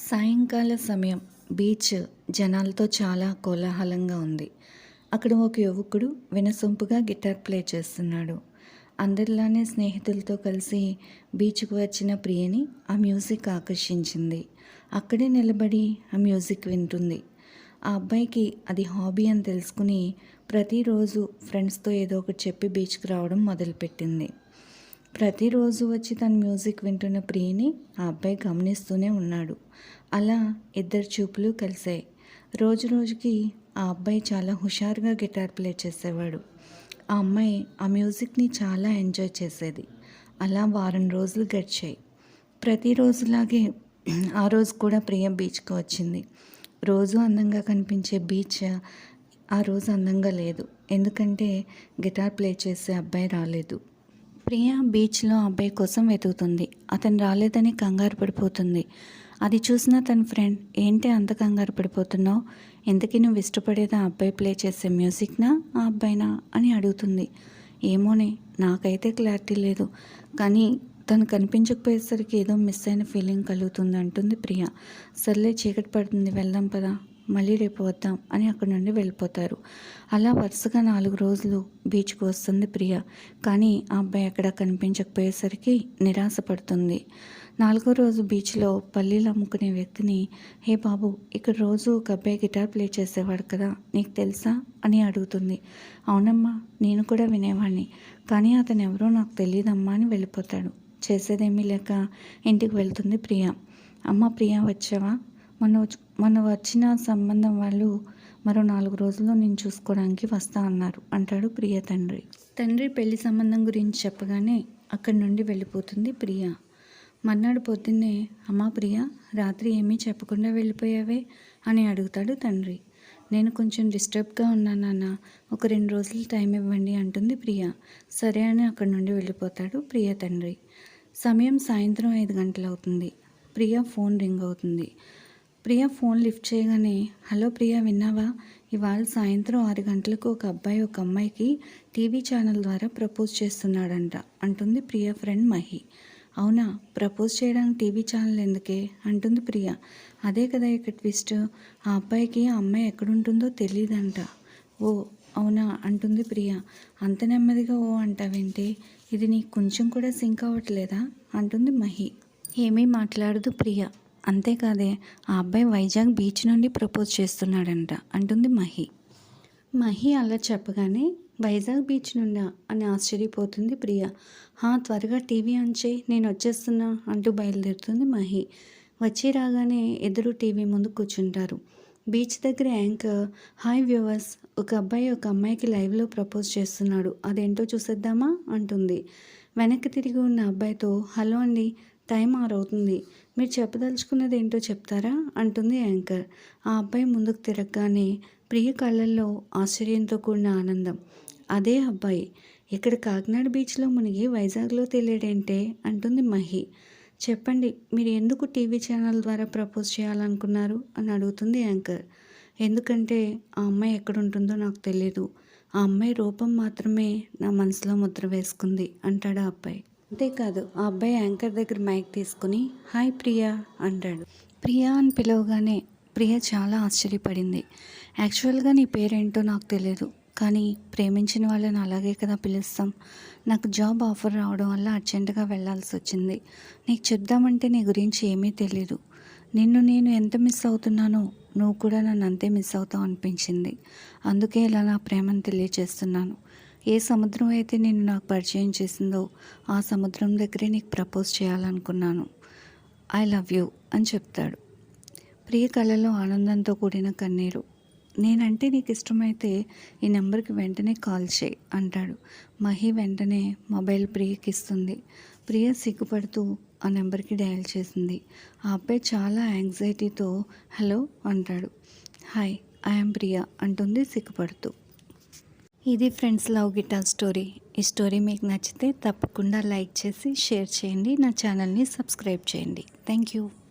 సాయంకాల సమయం బీచ్ జనాలతో చాలా కోలాహలంగా ఉంది. అక్కడ ఒక యువకుడు వినసొంపుగా గిటార్ ప్లే చేస్తున్నాడు. అందరిలానే స్నేహితులతో కలిసి బీచ్‌కు వచ్చిన ప్రియని ఆ మ్యూజిక్ ఆకర్షించింది. అక్కడే నిలబడి ఆ మ్యూజిక్ వింటుంది. ఆ అబ్బాయికి అది హాబీ అని తెలుసుకుని ప్రతిరోజు ఫ్రెండ్స్‌తో ఏదో ఒకటి చెప్పి బీచ్‌కి రావడం మొదలుపెట్టింది. ప్రతిరోజు వచ్చి తన మ్యూజిక్ వింటున్న ప్రియని ఆ అబ్బాయి గమనిస్తూనే ఉన్నాడు. అలా ఇద్దరి చూపులు కలిశాయి. రోజు రోజుకి ఆ అబ్బాయి చాలా హుషారుగా గిటార్ ప్లే చేసేవాడు. ఆ అమ్మాయి ఆ మ్యూజిక్ని చాలా ఎంజాయ్ చేసేది. అలా వారం రోజులు గడిచాయి. ప్రతిరోజులాగే ఆ రోజు కూడా ప్రియ బీచ్కి వచ్చింది. రోజు అందంగా కనిపించే బీచ్ ఆ రోజు అందంగా లేదు. ఎందుకంటే గిటార్ ప్లే చేసే అబ్బాయి రాలేదు. ప్రియ బీచ్లో అబ్బాయి కోసం వెతుకుతుంది. అతను రాలేదని కంగారు పడిపోతుంది. అది చూసిన తన ఫ్రెండ్, ఏంటి అంత కంగారు పడిపోతున్నావు? ఇంతకీ నువ్వు ఇష్టపడేది ఆ అబ్బాయి ప్లే చేసే మ్యూజిక్నా ఆ అబ్బాయినా అని అడుగుతుంది. ఏమోనే, నాకైతే క్లారిటీ లేదు, కానీ తను కనిపించకపోయేసరికి ఏదో మిస్ అయిన ఫీలింగ్ కలుగుతుంది అంటుంది ప్రియ. సర్లే, చీకటి పడుతుంది, వెళ్దాం పదా, మళ్ళీ రేపు వద్దాం అని అక్కడి నుండి వెళ్ళిపోతారు. అలా వరుసగా 4 రోజులు బీచ్కి వస్తుంది ప్రియ. కానీ ఆ అబ్బాయి ఎక్కడా కనిపించకపోయేసరికి నిరాశపడుతుంది. 4వ రోజు బీచ్లో పల్లీలు అమ్ముకునే వ్యక్తిని, హే బాబు, ఇక్కడ రోజు ఒక అబ్బాయి గిటార్ ప్లే చేసేవాడు కదా, నీకు తెలుసా అని అడుగుతుంది. అవునమ్మా, నేను కూడా వినేవాడిని, కానీ అతను ఎవరో నాకు తెలియదమ్మా అని వెళ్ళిపోతాడు. చేసేదేమీ లేక ఇంటికి వెళ్తుంది ప్రియ. అమ్మ ప్రియ, వచ్చావా? మొన్న వచ్చిన సంబంధం వాళ్ళు మరో 4 రోజుల్లో నేను చూసుకోవడానికి వస్తా అన్నారు అంటాడు ప్రియ తండ్రి. తండ్రి పెళ్లి సంబంధం గురించి చెప్పగానే అక్కడి నుండి వెళ్ళిపోతుంది ప్రియ. మర్నాడు పొద్దున్నే, అమ్మా ప్రియ, రాత్రి ఏమీ చెప్పకుండా వెళ్ళిపోయావే అని అడుగుతాడు తండ్రి. నేను కొంచెం డిస్టర్బ్గా ఉన్నాను నాన్న, ఒక 2 రోజులు టైం ఇవ్వండి అంటుంది ప్రియ. సరే అని అక్కడి నుండి వెళ్ళిపోతాడు ప్రియ తండ్రి. సమయం సాయంత్రం 5 గంటలు అవుతుంది. ప్రియ ఫోన్ రింగ్ అవుతుంది. ప్రియ ఫోన్ లిఫ్ట్ చేయగానే, హలో ప్రియ, విన్నావా? ఇవాళ సాయంత్రం 6 గంటలకు ఒక అబ్బాయి ఒక అమ్మాయికి టీవీ ఛానల్ ద్వారా ప్రపోజ్ చేస్తున్నాడంట అంటుంది ప్రియ ఫ్రెండ్ మహి. అవునా, ప్రపోజ్ చేయడానికి టీవీ ఛానల్ ఎందుకే అంటుంది ప్రియ. అదే కదా ఇక్కడ ట్విస్ట్, ఆ అబ్బాయికి ఆ అమ్మాయి ఎక్కడుంటుందో తెలియదంట. ఓ అవునా అంటుంది ప్రియ. అంత నెమ్మదిగా ఓ అంటావేంటి, ఇది నీకు కొంచెం కూడా సింక్ అవ్వట్లేదా అంటుంది మహి. ఏమీ మాట్లాడదు ప్రియ. అంతేకాదే, ఆ అబ్బాయి వైజాగ్ బీచ్ నుండి ప్రపోజ్ చేస్తున్నాడంట అంటుంది మహి. మహి అలా చెప్పగానే, వైజాగ్ బీచ్ నుండా అని ఆశ్చర్యపోతుంది ప్రియ. త్వరగా టీవీ ఆన్ చేయి, నేను వచ్చేస్తున్నా అంటూ బయలుదేరుతుంది మహి. వచ్చి రాగానే ఇద్దరు టీవీ ముందు కూర్చుంటారు. బీచ్ దగ్గర యాంకర్, హాయ్ వ్యూవర్స్, ఒక అబ్బాయి ఒక అమ్మాయికి లైవ్లో ప్రపోజ్ చేస్తున్నాడు, అదేంటో చూసేద్దామా అంటుంది. వెనక్కి తిరిగి ఉన్న అబ్బాయితో, హలో అండి, టైం 6 అవుతుంది, మీరు చెప్పదలుచుకున్నది ఏంటో చెప్తారా అంటుంది యాంకర్. ఆ అబ్బాయి ముందుకు తిరగగానే ప్రియ కళ్ళల్లో ఆశ్చర్యంతో కూడిన ఆనందం. అదే అబ్బాయి ఇక్కడ కాకినాడ బీచ్లో మునిగి వైజాగ్లో తేలేడేంటే అంటుంది మహి. చెప్పండి, మీరు ఎందుకు టీవీ ఛానల్ ద్వారా ప్రపోజ్ చేయాలనుకున్నారు అని అడుగుతుంది యాంకర్. ఎందుకంటే ఆ అమ్మాయి ఎక్కడుంటుందో నాకు తెలీదు, ఆ అమ్మాయి రూపం మాత్రమే నా మనసులో ముద్ర వేసుకుంది అంటాడు ఆ అబ్బాయి. అంతేకాదు, ఆ అబ్బాయి యాంకర్ దగ్గర మైక్ తీసుకుని, హాయ్ ప్రియా అంటాడు. ప్రియా అని పిలవగానే ప్రియ చాలా ఆశ్చర్యపడింది. యాక్చువల్గా నీ పేరేంటో నాకు తెలియదు, కానీ ప్రేమించిన వాళ్ళని అలాగే కదా పిలుస్తాం. నాకు జాబ్ ఆఫర్ రావడం వల్ల అర్జెంటుగా వెళ్ళాల్సి వచ్చింది. నీకు చెప్దామంటే నీ గురించి ఏమీ తెలీదు. నిన్ను నేను ఎంత మిస్ అవుతున్నానో నువ్వు కూడా నన్ను అంతే మిస్ అవుతావు అనిపించింది. అందుకే ఇలా నా ప్రేమను తెలియజేస్తున్నాను. ఏ సముద్రం అయితే నిన్ను నాకు పరిచయం చేసిందో ఆ సముద్రం దగ్గరే నీకు ప్రపోజ్ చేయాలనుకున్నాను. ఐ లవ్ యూ అని చెప్తాడు. ప్రియ కళ్ళలో ఆనందంతో కూడిన కన్నీరు. నేనంటే నీకు ఇష్టమైతే ఈ నెంబర్కి వెంటనే కాల్ చేయి అంటాడు. మహి వెంటనే మొబైల్ ప్రియకి ఇస్తుంది. ప్రియ సిగ్గుపడుతూ ఆ నెంబర్కి డయల్ చేసింది. ఆ అబ్బాయి చాలా యాంగ్జైటీతో హలో అంటాడు. హాయ్, ఐఎమ్ ప్రియ అంటుంది సిగ్గుపడుతూ. ఇది ఫ్రెండ్స్ లవ్ గిటార్ స్టోరీ. ఈ స్టోరీ మీకు నచ్చితే తప్పకుండా లైక్ చేసి షేర్ చేయండి. నా ఛానల్ని సబ్స్క్రైబ్ చేయండి. Thank you.